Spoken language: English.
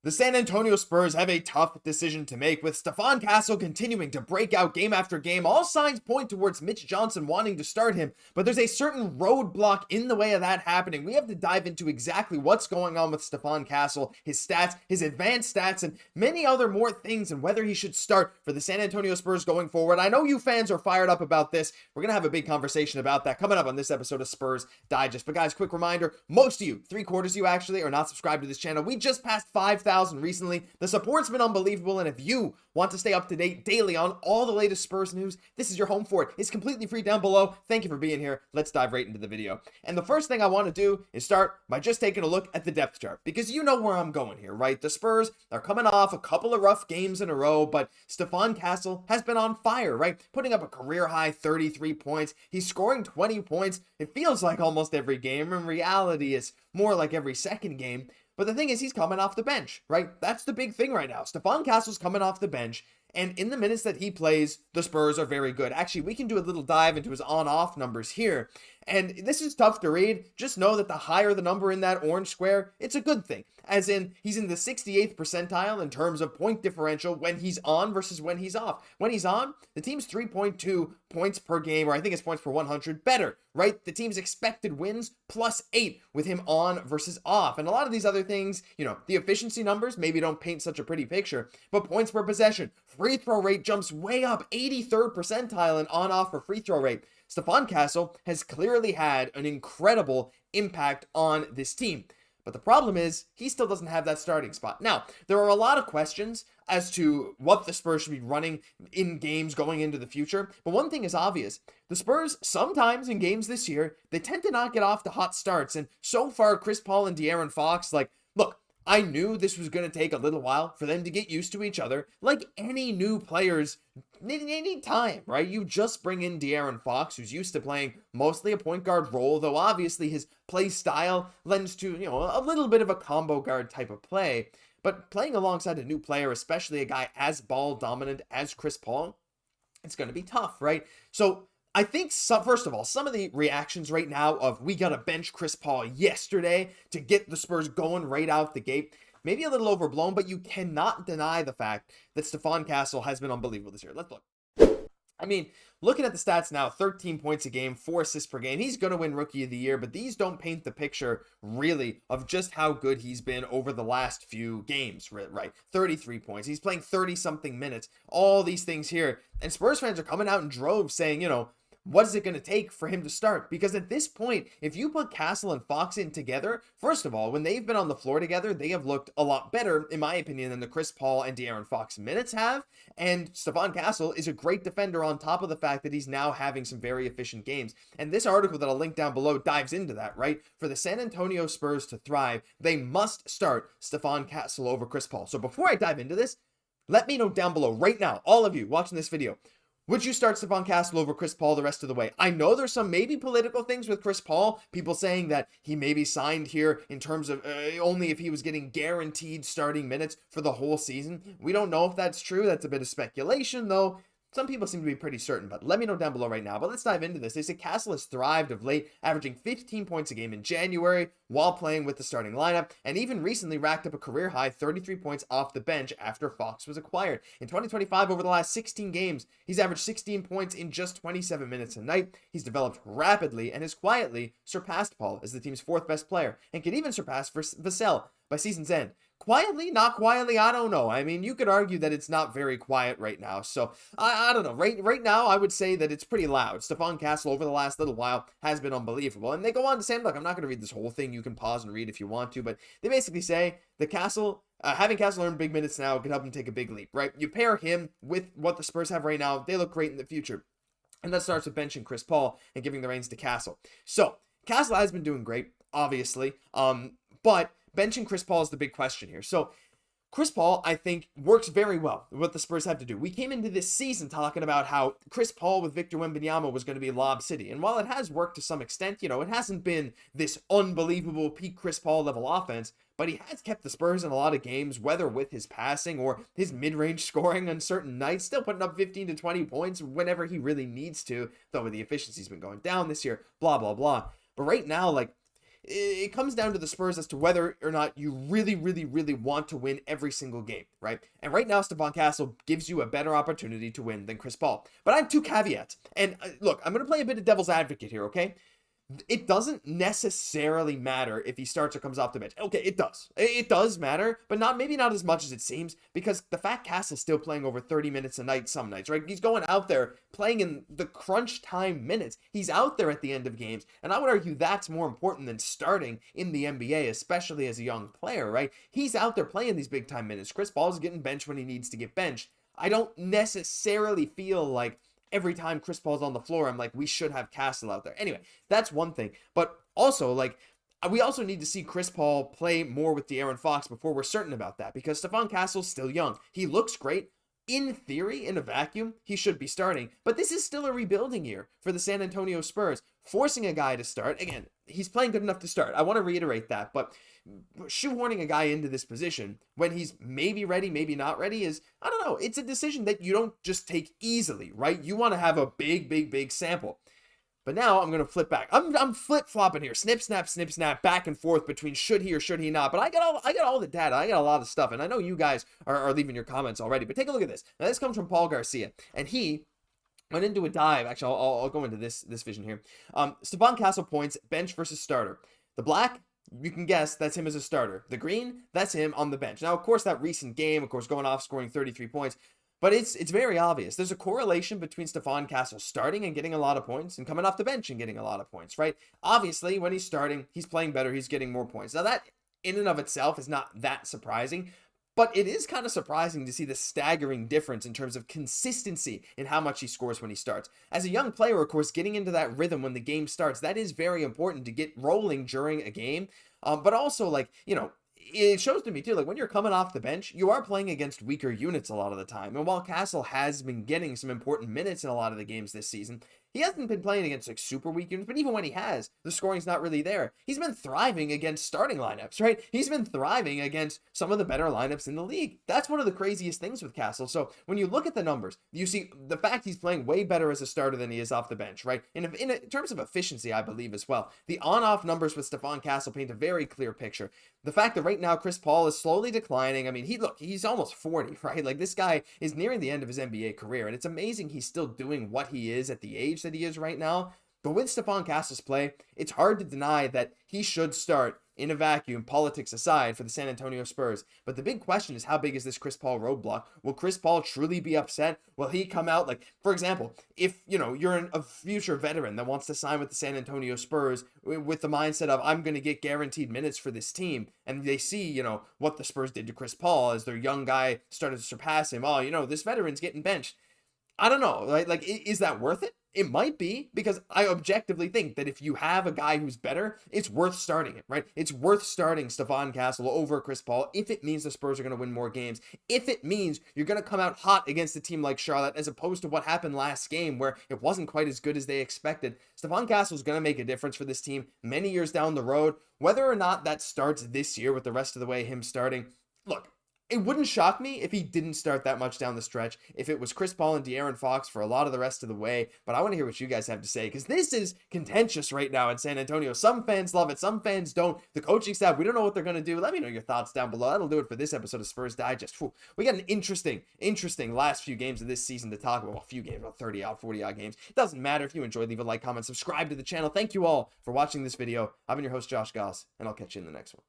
The San Antonio Spurs have a tough decision to make, with Stephon Castle continuing to break out game after game. All signs point towards Mitch Johnson wanting to start him, but there's a certain roadblock in the way of that happening. We have to dive into exactly what's going on with Stephon Castle, his stats, his advanced stats, and many other more things, and whether he should start for the San Antonio Spurs going forward. I know you fans are fired up about this. We're going to have a big conversation about that coming up on this episode of Spurs Digest. But guys, quick reminder, most of you, 3/4 of you actually, are not subscribed to this channel. We just passed 5,000 recently. The support's been unbelievable, and if you want to stay up to date daily on all the latest Spurs news, this is your home for it. It's completely free down below. Thank you for being here. Let's dive right into the video. And the first thing I want to do is start by just taking a look at the depth chart, because you know where I'm going here, right? The Spurs are coming off a couple of rough games in a row, but Stephon Castle has been on fire, right? Putting up a career high 33 points. He's scoring 20 points. It feels like almost every game. In reality, it's more like every second game. But the thing is, he's coming off the bench, right? That's the big thing right now. Stephon Castle's coming off the bench, and in the minutes that he plays, the Spurs are very good. Actually, we can do a little dive into his on-off numbers here. And this is tough to read. Just know that the higher the number in that orange square, it's a good thing. As in, he's in the 68th percentile in terms of point differential when he's on versus when he's off. When he's on, the team's 3.2 points per game, or I think it's points per 100, better, right? The team's expected wins +8 with him on versus off. And a lot of these other things, you know, the efficiency numbers maybe don't paint such a pretty picture, but points per possession, free throw rate jumps way up, 83rd percentile in on-off for free throw rate. Stephon Castle has clearly had an incredible impact on this team. But the problem is, he still doesn't have that starting spot. Now, there are a lot of questions as to what the Spurs should be running in games going into the future. But one thing is obvious. The Spurs, sometimes in games this year, they tend to not get off to hot starts. And so far, Chris Paul and De'Aaron Fox, look, I knew this was going to take a little while for them to get used to each other. Like any new players, any time, right? You just bring in De'Aaron Fox, who's used to playing mostly a point guard role, though obviously his play style lends to, you know, a little bit of a combo guard type of play. But playing alongside a new player, especially a guy as ball dominant as Chris Paul, it's going to be tough, right? So I think, first of all, some of the reactions right now of we got to bench Chris Paul yesterday to get the Spurs going right out the gate, maybe a little overblown, but you cannot deny the fact that Stephon Castle has been unbelievable this year. Let's look. I mean, looking at the stats now, 13 points a game, 4 assists per game. He's going to win Rookie of the Year, but these don't paint the picture, really, of just how good he's been over the last few games, right? 33 points. He's playing 30-something minutes. All these things here. And Spurs fans are coming out in droves saying, you know, what is it going to take for him to start? Because at this point, if you put Castle and Fox in together, first of all, when they've been on the floor together, they have looked a lot better, in my opinion, than the Chris Paul and De'Aaron Fox minutes have. And Stephon Castle is a great defender on top of the fact that he's now having some very efficient games. And this article that I'll link down below dives into that, right? For the San Antonio Spurs to thrive, they must start Stephon Castle over Chris Paul. So before I dive into this, let me know down below right now, all of you watching this video, would you start Stephon Castle over Chris Paul the rest of the way? I know there's some maybe political things with Chris Paul. People saying that he may be signed here in terms of only if he was getting guaranteed starting minutes for the whole season. We don't know if that's true. That's a bit of speculation, though. Some people seem to be pretty certain, but let me know down below right now. But let's dive into this. They say Castle has thrived of late, averaging 15 points a game in January while playing with the starting lineup, and even recently racked up a career-high 33 points off the bench after Fox was acquired. In 2025, over the last 16 games, he's averaged 16 points in just 27 minutes a night. He's developed rapidly and has quietly surpassed Paul as the team's 4th best player, and can even surpass Vassell by season's end. Quietly, not quietly, I don't know. I mean, you could argue that it's not very quiet right now. So, I don't know. Right now, I would say that it's pretty loud. Stephon Castle, over the last little while, has been unbelievable. And they go on to say, look, I'm not going to read this whole thing. You can pause and read if you want to. But they basically say that having Castle earn big minutes now could help him take a big leap, right? You pair him with what the Spurs have right now, they look great in the future. And that starts with benching Chris Paul and giving the reins to Castle. So, Castle has been doing great, obviously. But benching Chris Paul is the big question here. So Chris Paul, I think, works very well with what the Spurs have to do. We came into this season talking about how Chris Paul with Victor Wembanyama was going to be Lob City. And while it has worked to some extent, you know, it hasn't been this unbelievable peak Chris Paul level offense, but he has kept the Spurs in a lot of games, whether with his passing or his mid-range scoring on certain nights, still putting up 15 to 20 points whenever he really needs to, though the efficiency's been going down this year, blah, blah, blah. But right now, like, it comes down to the Spurs as to whether or not you really, really, really want to win every single game, right? And right now, Stephon Castle gives you a better opportunity to win than Chris Paul. But I have two caveats. And look, I'm going to play a bit of devil's advocate here, okay? It doesn't necessarily matter if he starts or comes off the bench. Okay, it does. It does matter, but maybe not as much as it seems, because the fact Castle's still playing over 30 minutes a night some nights, right? He's going out there playing in the crunch time minutes. He's out there at the end of games, and I would argue that's more important than starting in the NBA, especially as a young player, right? He's out there playing these big time minutes. Chris Paul's getting benched when he needs to get benched. I don't necessarily feel like every time Chris Paul's on the floor, I'm like, we should have Castle out there. Anyway, that's one thing. But also, like, we also need to see Chris Paul play more with De'Aaron Fox before we're certain about that, because Stephon Castle's still young. He looks great. In theory, in a vacuum, he should be starting. But this is still a rebuilding year for the San Antonio Spurs. Forcing a guy to start, again, he's playing good enough to start. I want to reiterate that, but shoehorning a guy into this position when he's maybe ready, maybe not ready is, I don't know, it's a decision that you don't just take easily, right? You want to have a big sample. But now I'm going to flip back. I'm flip-flopping here. Snip, snap, back and forth between should he or should he not. But I got all the data. I got a lot of stuff. And I know you guys are leaving your comments already. But take a look at this. Now, this comes from Paul Garcia. And he went into a dive. Actually, I'll go into this vision here. Stephon Castle points, bench versus starter. The black, you can guess that's him as a starter. The green, that's him on the bench. Now, of course, that recent game, of course, going off, scoring 33 points. But it's very obvious. There's a correlation between Stephon Castle starting and getting a lot of points and coming off the bench and getting a lot of points, right? Obviously, when he's starting, he's playing better, he's getting more points. Now, that in and of itself is not that surprising, but it is kind of surprising to see the staggering difference in terms of consistency in how much he scores when he starts. As a young player, of course, getting into that rhythm when the game starts, that is very important to get rolling during a game. But also, like, you know, it shows to me too, like when you're coming off the bench, you are playing against weaker units a lot of the time. And while Castle has been getting some important minutes in a lot of the games this season, he hasn't been playing against like super weak units, but even when he has, the scoring's not really there. He's been thriving against starting lineups, right? He's been thriving against some of the better lineups in the league. That's one of the craziest things with Castle. So when you look at the numbers, you see the fact he's playing way better as a starter than he is off the bench, right? In terms of efficiency, I believe as well. The on-off numbers with Stephon Castle paint a very clear picture. The fact that right now Chris Paul is slowly declining. I mean, he's almost 40, right? Like this guy is nearing the end of his NBA career, and it's amazing he's still doing what he is at the age that he is right now. But with Stephon Castle's play, it's hard to deny that he should start in a vacuum, politics aside, for the San Antonio Spurs. But the big question is, how big is this Chris Paul roadblock? Will Chris Paul truly be upset? Will he come out, like, for example, if, you know, you're a future veteran that wants to sign with the San Antonio Spurs with the mindset of, I'm going to get guaranteed minutes for this team, and they see, you know, what the Spurs did to Chris Paul as their young guy started to surpass him. Oh, you know, this veteran's getting benched. I don't know, right? Like, is that worth it? It might be, because I objectively think that if you have a guy who's better, it's worth starting it, right? It's worth starting Stephon Castle over Chris Paul if it means the Spurs are going to win more games. If it means you're going to come out hot against a team like Charlotte, as opposed to what happened last game where it wasn't quite as good as they expected. Stephon Castle is going to make a difference for this team many years down the road. Whether or not that starts this year with the rest of the way him starting, look, it wouldn't shock me if he didn't start that much down the stretch, if it was Chris Paul and De'Aaron Fox for a lot of the rest of the way. But I want to hear what you guys have to say, because this is contentious right now in San Antonio. Some fans love it, some fans don't. The coaching staff, we don't know what they're going to do. Let me know your thoughts down below. That'll do it for this episode of Spurs Digest. We got an interesting last few games of this season to talk about. Well, a few games, about 30 out, 40 out games. It doesn't matter. If you enjoyed, leave a like, comment, subscribe to the channel. Thank you all for watching this video. I've been your host, Josh Gosse, and I'll catch you in the next one.